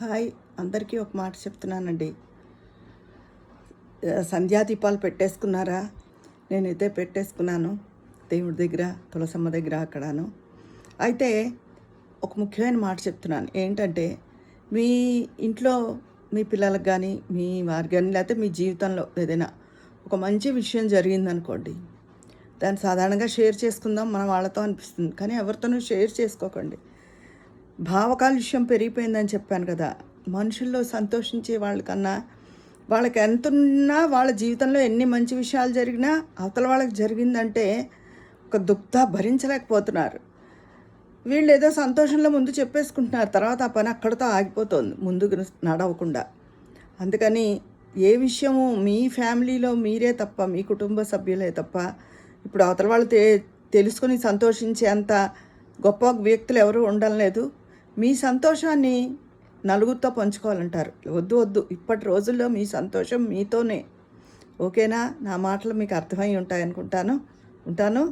Hi, అందరికీ ఒక మాట చెప్తున్నానండి. సంధ్యాదీపాలు పెట్టేసుకున్నారా? నేనైతే పెట్టేసుకున్నాను. దేవుడి దగ్గర, తులసమ్మ దగ్గర అక్కడను. అయితే ఒక ముఖ్యమైన మాట చెప్తున్నాను. ఏంటంటే, మీ ఇంట్లో మీ పిల్లలకు కానీ, మీ వారికి కానీ, లేకపోతే మీ జీవితంలో ఏదైనా ఒక మంచి విషయం జరిగిందనుకోండి, దాన్ని సాధారణంగా షేర్ చేసుకుందాం మన వాళ్ళతో అనిపిస్తుంది. కానీ ఎవరితోనూ షేర్ చేసుకోకండి. భావకాలుష్యం పెరిగిపోయిందని చెప్పాను కదా. మనుషుల్లో సంతోషించే వాళ్ళకన్నా వాళ్ళకి ఎంతున్నా వాళ్ళ జీవితంలో ఎన్ని మంచి విషయాలు జరిగినా అవతల వాళ్ళకి జరిగిందంటే ఒక దుగ్ధ భరించలేకపోతున్నారు. వీళ్ళు ఏదో సంతోషంలో ముందు చెప్పేసుకుంటున్నారు, తర్వాత ఆ పని అక్కడితో ఆగిపోతుంది, ముందుకు నడవకుండా. అందుకని ఏ విషయము మీ ఫ్యామిలీలో మీరే తప్ప, మీ కుటుంబ సభ్యులే తప్ప, ఇప్పుడు అవతల వాళ్ళు తెలుసుకొని సంతోషించేంత గొప్ప వ్యక్తులు ఎవరు ఉండలేదు. మీ సంతోషాన్ని నలుగురితో పంచుకోవాలంటారు. వద్దు వద్దు, ఇప్పటి రోజుల్లో మీ సంతోషం మీతోనే. ఓకేనా? నా మాటలు మీకు అర్థమై ఉంటాయి అనుకుంటాను. ఉంటాను.